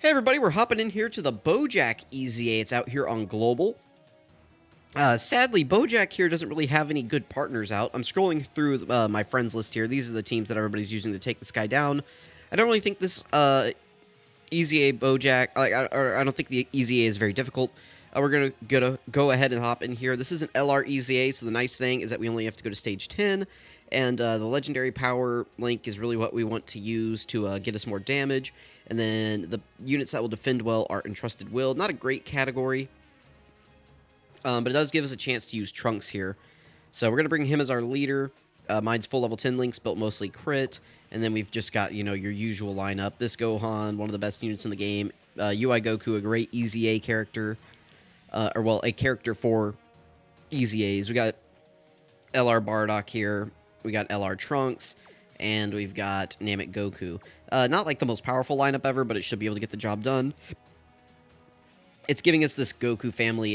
Hey everybody, we're hopping in here to the Boujack EZA. It's out here on Global. Sadly, Boujack here doesn't really have any good partners out. I'm scrolling through my friends list here. These are the teams that everybody's using to take this guy down. I don't really think this EZA Boujack, I don't think the EZA is very difficult. We're going to go ahead and hop in here. This is an LR EZA, so the nice thing is that we only have to go to stage 10, and the legendary power link is really what we want to use to get us more damage. And then the units that will defend well are Entrusted Will. Not a great category, but it does give us a chance to use Trunks here. So we're going to bring him as our leader. Mine's full level 10 links, built mostly crit. And then we've just got, you know, your usual lineup. This Gohan, one of the best units in the game. UI Goku, a great EZA character. A character for EZAs. We got LR Bardock here. We got LR Trunks. And we've got Namek Goku. Not like the most powerful lineup ever, but it should be able to get the job done. It's giving us this Goku family,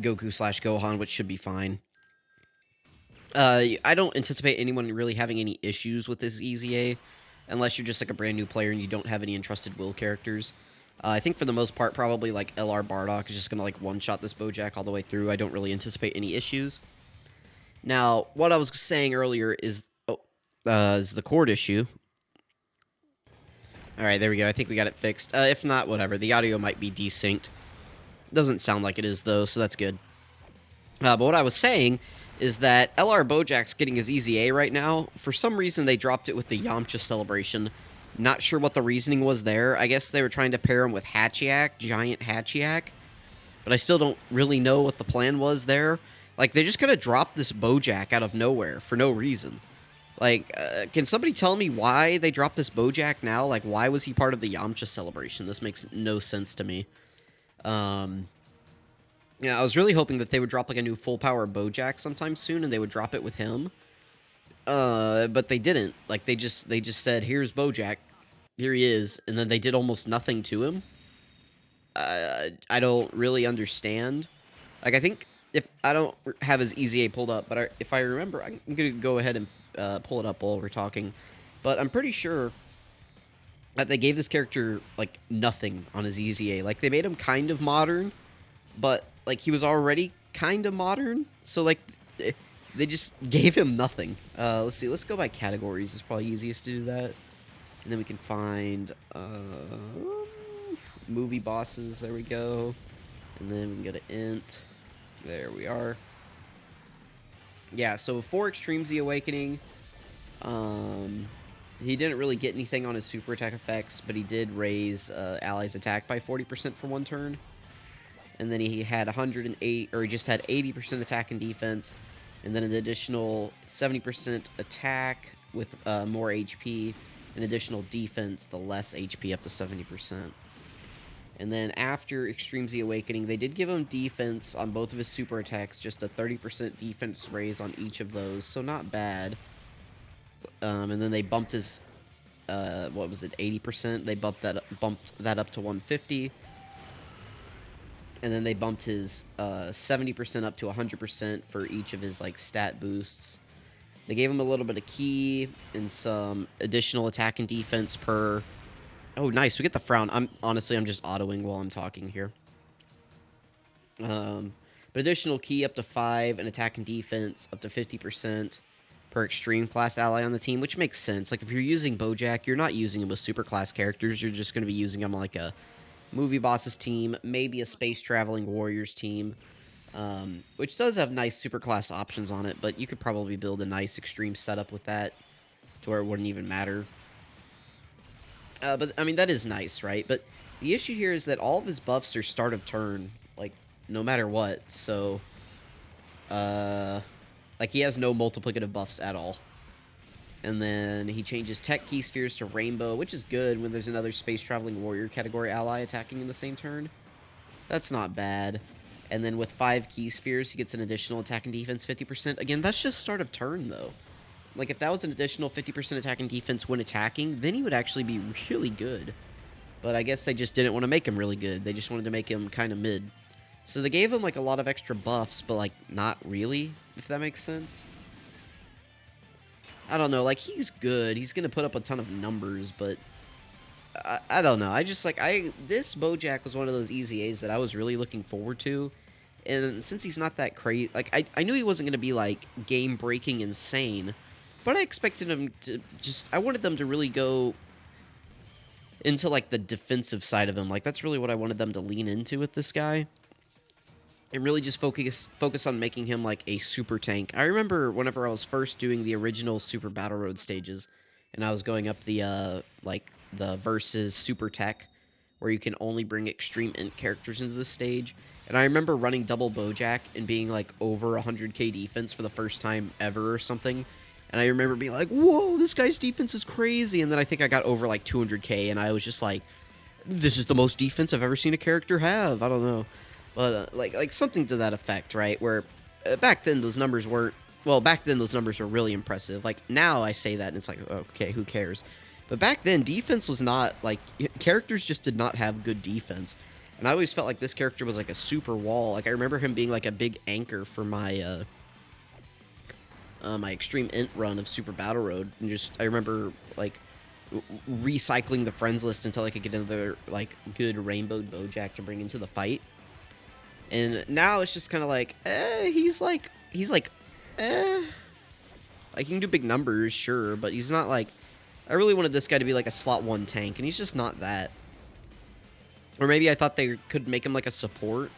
Goku/Gohan, which should be fine. I don't anticipate anyone really having any issues with this EZA, unless you're just like a brand new player and you don't have any Entrusted Will characters. I think for the most part, probably like LR Bardock is just going to like one-shot this Boujack all the way through. I don't really anticipate any issues. Now, what I was saying earlier is the cord issue. Alright, there we go. I think we got it fixed. If not, whatever. The audio might be desynced. Doesn't sound like it is, though, so that's good. But what I was saying is that LR Boujack's getting his EZA right now. For some reason, they dropped it with the Yamcha celebration. Not sure what the reasoning was there. I guess they were trying to pair him with Hachiak, Giant Hachiak. But I still don't really know what the plan was there. Like, they just could have dropped this Boujack out of nowhere for no reason. Like, can somebody tell me why they dropped this Boujack now? Like, why was he part of the Yamcha celebration? This makes no sense to me. Yeah, I was really hoping that they would drop, like, a new full-power Boujack sometime soon, and they would drop it with him. But they didn't. Like, they just said, here's Boujack. Here he is. And then they did almost nothing to him. I don't really understand. Like, I think, if I don't have his EZA pulled up, but if I remember, I'm going to go ahead and pull it up while we're talking, but I'm pretty sure that they gave this character, like, nothing on his EZA. Like, they made him kind of modern, but, like, he was already kind of modern, so, like, they just gave him nothing. Let's see, let's go by categories. It's probably easiest to do that, and then we can find, movie bosses, there we go, and then we can go to int, there we are. Yeah, so before Extreme Z Awakening, he didn't really get anything on his super attack effects, but he did raise allies' attack by 40% for one turn. And then he had 108, or he just had 80% attack and defense, and then an additional 70% attack with more HP, and additional defense, the less HP up to 70%. And then after Extreme Z Awakening, they did give him defense on both of his super attacks, just a 30% defense raise on each of those, so not bad. And then they bumped his, what was it, 80%? They bumped that up to 150. And then they bumped his 70% up to 100% for each of his, like, stat boosts. They gave him a little bit of ki and some additional attack and defense per... Oh, nice. We get the frown. I'm just autoing while I'm talking here. But additional ki up to 5 and attack and defense up to 50% per extreme class ally on the team, which makes sense. Like, if you're using Boujack, you're not using him with super class characters. You're just going to be using him on, like, a movie bosses team, maybe a space traveling warriors team, which does have nice super class options on it, but you could probably build a nice extreme setup with that to where it wouldn't even matter. But, I mean, that is nice, right? But the issue here is that all of his buffs are start of turn, like, no matter what. So, like, he has no multiplicative buffs at all. And then he changes Tech Key Spheres to Rainbow, which is good when there's another Space Traveling Warrior category ally attacking in the same turn. That's not bad. And then with 5 Key Spheres, he gets an additional attack and defense 50%. Again, that's just start of turn, though. Like, if that was an additional 50% attack and defense when attacking, then he would actually be really good. But I guess they just didn't want to make him really good. They just wanted to make him kind of mid. So they gave him, like, a lot of extra buffs, but, like, not really, if that makes sense. I don't know, like, he's good. He's going to put up a ton of numbers, but I don't know. I just like this Bojack was one of those easy A's that I was really looking forward to, and since he's not that crazy, like I knew he wasn't gonna be like game breaking insane, but I expected him to just I wanted them to really go into like the defensive side of him. Like that's really what I wanted them to lean into with this guy. And really just focus on making him like a super tank. I remember whenever I was first doing the original Super Battle Road stages, and I was going up the like the versus super tech, where you can only bring extreme int characters into the stage. And I remember running double Bojack and being like over 100k defense for the first time ever or something. And I remember being like, whoa, this guy's defense is crazy. And then I think I got over like 200k, and I was just like, this is the most defense I've ever seen a character have. I don't know. But, like something to that effect, right? Where back then those numbers weren't... Well, back then those numbers were really impressive. Like, now I say that and it's like, okay, who cares? But back then, defense was not, like... Characters just did not have good defense. And I always felt like this character was like a super wall. Like, I remember him being like a big anchor for my, my Extreme Int run of Super Battle Road. And just, I remember, like... recycling the friends list until I could get another, like, good Rainbow Bojack to bring into the fight. And now it's just kind of like, he's like, like, he can do big numbers, sure, but he's not like, I really wanted this guy to be like a slot 1 tank, and he's just not that. Or maybe I thought they could make him like a support,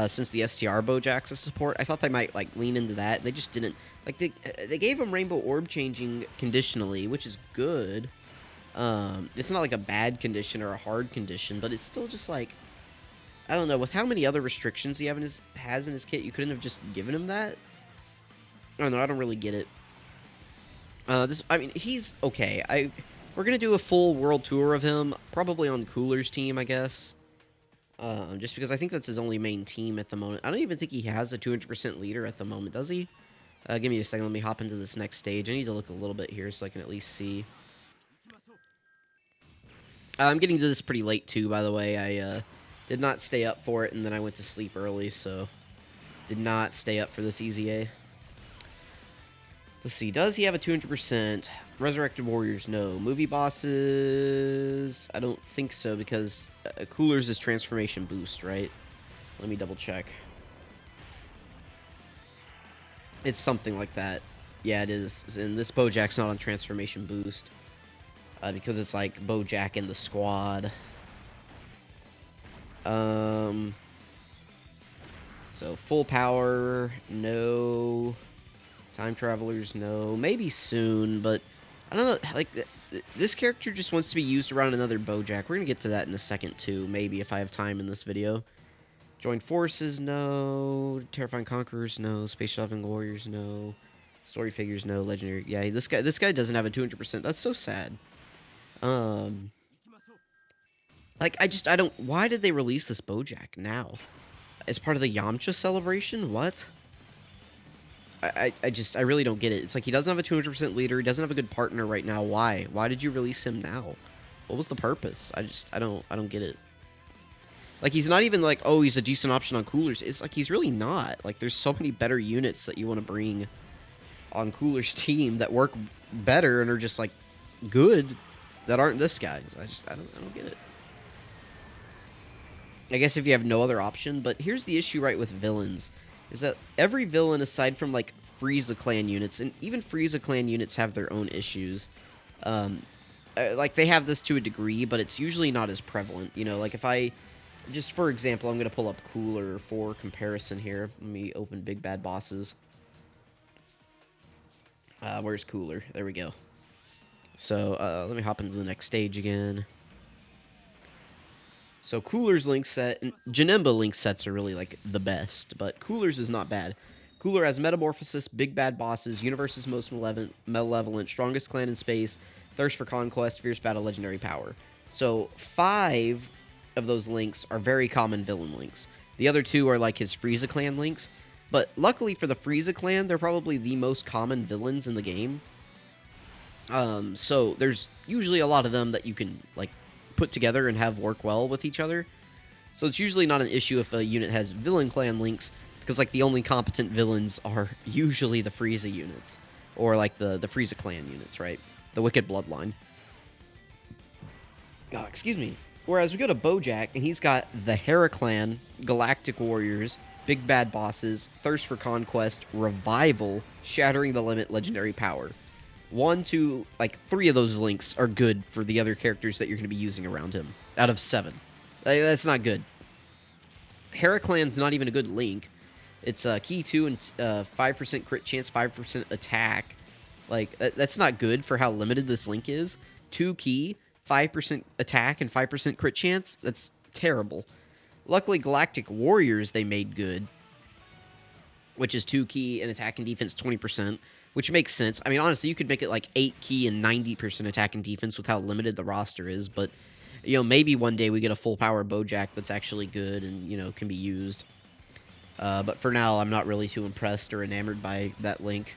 since the STR Bojack's a support. I thought they might like lean into that. They just didn't. Like, they gave him Rainbow Orb changing conditionally, which is good. It's not like a bad condition or a hard condition, but it's still just like, I don't know, with how many other restrictions he has in his kit, you couldn't have just given him that? I don't know, I don't really get it. I mean, he's okay. We're gonna do a full world tour of him, probably on Cooler's team, I guess. Just because I think that's his only main team at the moment. I don't even think he has a 200% leader at the moment, does he? Give me a second, let me hop into this next stage. I need to look a little bit here so I can at least see. I'm getting to this pretty late, too, by the way. I, did not stay up for it, and then I went to sleep early, so did not stay up for this easy A. Let's see, does he have a 200%? Resurrected Warriors, no. Movie bosses, I don't think so, because Cooler's is transformation boost, right? Let me double check. It's something like that. Yeah, it is. And this Bojack's not on transformation boost, because it's like Bojack in the squad. So full power, no. Time travelers, no. Maybe soon, but I don't know. Like, this character just wants to be used around another Bojack. We're gonna get to that in a second too, maybe if I have time in this video. Join forces, no. Terrifying Conquerors, no. Space Shelving Warriors, no. Story figures, no. Legendary, yeah. This guy doesn't have a 200%. That's so sad. Like, I don't... Why did they release this Bojack now? As part of the Yamcha celebration? What? I really don't get it. It's like, he doesn't have a 200% leader. He doesn't have a good partner right now. Why? Why did you release him now? What was the purpose? I don't get it. Like, he's not even like, oh, he's a decent option on Coolers. It's like, he's really not. Like, there's so many better units that you want to bring on Cooler's team that work better and are just, like, good that aren't this guy. I don't get it. I guess if you have no other option, but here's the issue, right, with villains, is that every villain, aside from, like, Frieza Clan units, and even Frieza Clan units have their own issues, like, they have this to a degree, but it's usually not as prevalent, you know, like, if I, just for example, I'm going to pull up Cooler for comparison here. Let me open Big Bad Bosses. Where's Cooler? There we go. So, let me hop into the next stage again. So Cooler's link set, and Janemba link sets are really, like, the best, but Cooler's is not bad. Cooler has Metamorphosis, Big Bad Bosses, Universe's Most Malevolent, Strongest Clan in Space, Thirst for Conquest, Fierce Battle, Legendary Power. So 5 of those links are very common villain links. The other 2 are, like, his Frieza Clan links, but luckily for the Frieza Clan, they're probably the most common villains in the game. So there's usually a lot of them that you can, like, put together and have work well with each other. So it's usually not an issue if a unit has villain clan links, because, like, the only competent villains are usually the Frieza units, or, like, the Frieza Clan units, right? The Wicked Bloodline. Excuse me. Whereas we go to Bojack, and he's got the Heraclan, Galactic Warriors, Big Bad Bosses, Thirst for Conquest, Revival, Shattering the Limit, Legendary Power. 1, 2, like 3 of those links are good for the other characters that you're going to be using around him. Out of 7. That's not good. Heraclan's not even a good link. It's key 2 and 5% crit chance, 5% attack. Like, that's not good for how limited this link is. 2 key, 5% attack, and 5% crit chance? That's terrible. Luckily, Galactic Warriors they made good, which is 2 key and attack and defense 20%, which makes sense. I mean, honestly, you could make it like 8 key and 90% attack and defense with how limited the roster is, but, you know, maybe one day we get a full power Bojack that's actually good and, you know, can be used. But for now, I'm not really too impressed or enamored by that link.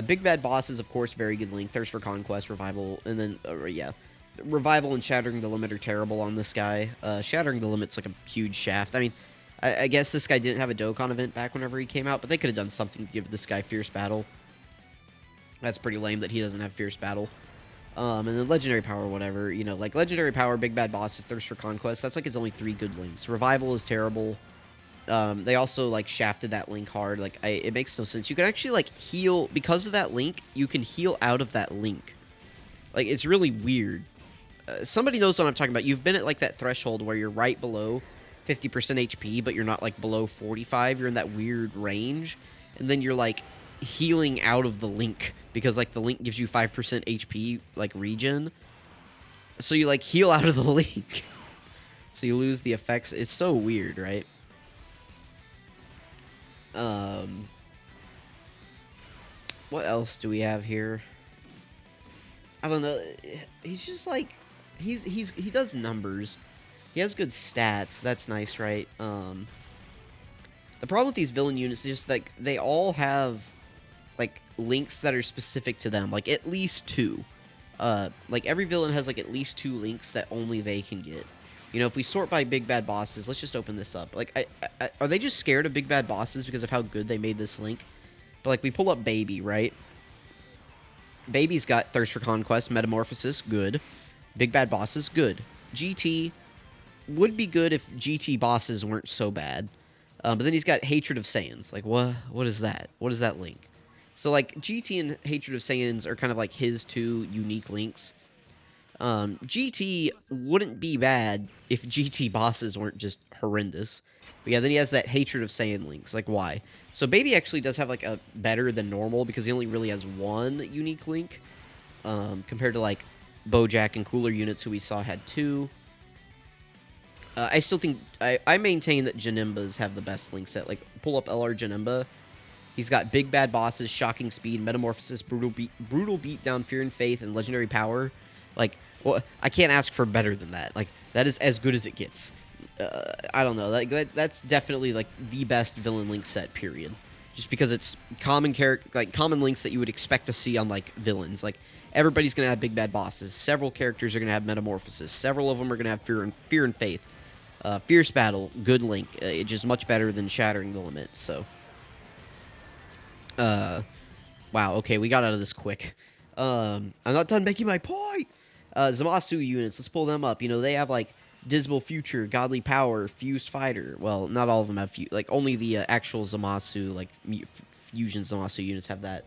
Big Bad Bosses, of course, very good link. Thirst for Conquest, Revival, and then, yeah. Revival and Shattering the Limit are terrible on this guy. Shattering the Limit's like a huge shaft. I mean, I guess this guy didn't have a Dokkan event back whenever he came out, but they could have done something to give this guy Fierce Battle. That's pretty lame that he doesn't have Fierce Battle. And then Legendary Power, whatever. You know, like Legendary Power, Big Bad Bosses, Thirst for Conquest. That's like his only 3 good links. Revival is terrible. They also, like, shafted that link hard. Like, it makes no sense. You can actually, like, heal. Because of that link, you can heal out of that link. Like, it's really weird. Somebody knows what I'm talking about. You've been at, like, that threshold where you're right below 50% HP, but you're not, like, below 45. You're in that weird range. And then you're, like, healing out of the link. Because, like, the link gives you 5% HP, like, regen. So you, like, heal out of the link. So you lose the effects. It's so weird, right? What else do we have here? I don't know. He's just like, he does numbers. He has good stats. That's nice, right? The problem with these villain units is just like they all have like links that are specific to them, like at least 2. Like every villain has like at least 2 links that only they can get. You know, if we sort by Big Bad Bosses, let's just open this up. Like, are they just scared of Big Bad Bosses because of how good they made this link? But, like, we pull up Baby, right? Baby's got Thirst for Conquest, Metamorphosis, good. Big Bad Bosses, good. GT would be good if GT bosses weren't so bad. But then he's got Hatred of Saiyans. Like, what is that? What is that link? So, like, GT and Hatred of Saiyans are kind of like his 2 unique links. GT wouldn't be bad if GT bosses weren't just horrendous. But yeah, then he has that Hatred of Saiyan links. Like, why? So Baby actually does have, like, a better than normal because he only really has 1 unique link. Compared to, like, Bojack and cooler units who we saw had 2. I still think... I maintain that Janemba's have the best link set. Like, pull up LR Janemba. He's got Big Bad Bosses, Shocking Speed, Metamorphosis, Brutal Beatdown, Fear and Faith, and Legendary Power. Like, well, I can't ask for better than that. Like, that is as good as it gets. I don't know. Like, that's definitely, like, the best villain link set, period. Just because it's common links that you would expect to see on, like, villains. Like, everybody's going to have Big Bad Bosses. Several characters are going to have Metamorphosis. Several of them are going to have Fear and Faith. Fierce Battle, good link. It's just much better than Shattering the Limit, so... wow, okay, we got out of this quick. I'm not done making my point! Zamasu units, let's pull them up. You know, they have, like, Dismal Future, Godly Power, Fused Fighter. Well, not all of them have like, only the actual Zamasu, like, Fusion Zamasu units have that.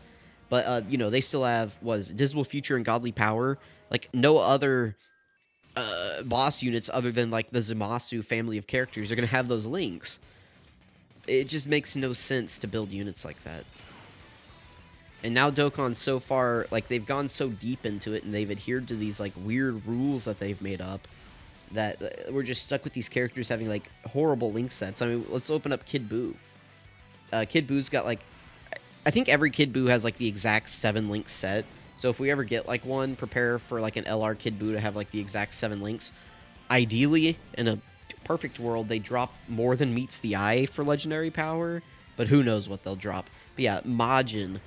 But, you know, they still have, Dismal Future and Godly Power. Like, no other, boss units other than, like, the Zamasu family of characters are gonna have those links. It just makes no sense to build units like that. And now Dokkan so far, like, they've gone so deep into it, and they've adhered to these, like, weird rules that they've made up, that we're just stuck with these characters having, like, horrible link sets. I mean, let's open up Kid Buu. Kid Buu's got, like, I think every Kid Buu has, like, the exact 7 link set. So if we ever get, like, one, prepare for, like, an LR Kid Buu to have, like, the exact 7 links. Ideally, in a perfect world, they drop more than meets the eye for Legendary Power, but who knows what they'll drop. But yeah, Majin...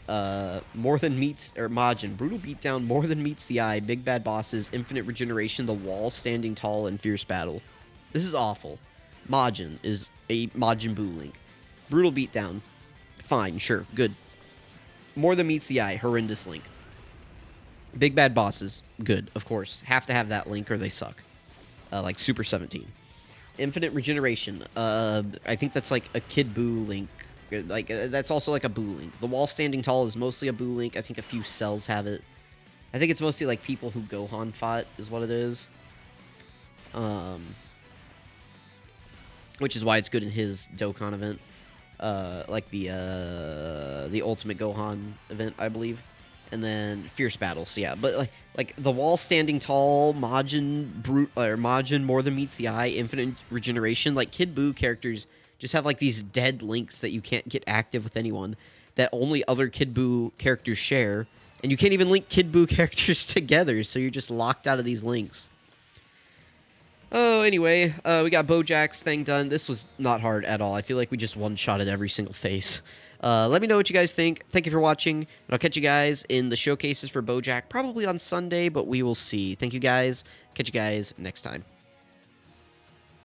Majin, Brutal Beatdown, More Than Meets the Eye, Big Bad Bosses, Infinite Regeneration, The Wall, Standing Tall, and Fierce Battle. This is awful. Majin is a Majin Buu link. Brutal Beatdown, fine, sure, good. More Than Meets the Eye, horrendous link. Big bad bosses, good, of course. Have to have that link or they suck. Like Super 17. Infinite regeneration. I think that's like a Kid Buu link. Like that's also like a Buu link. The wall standing tall is mostly a Buu link. I think a few cells have it. I think it's mostly like people who Gohan fought is what it is. Which is why it's good in his Dokkan event. Like the Ultimate Gohan event, I believe. And then Fierce Battles, yeah. But like the wall standing tall, Majin more than meets the eye, infinite regeneration, like Kid Buu characters just have like these dead links that you can't get active with anyone, that only other Kid Buu characters share, and you can't even link Kid Buu characters together, so you're just locked out of these links. Oh, anyway, we got Bojack's thing done. This was not hard at all. I feel like we just one-shotted every single face. Let me know what you guys think. Thank you for watching, and I'll catch you guys in the showcases for Bojack, probably on Sunday, but we will see. Thank you guys. Catch you guys next time.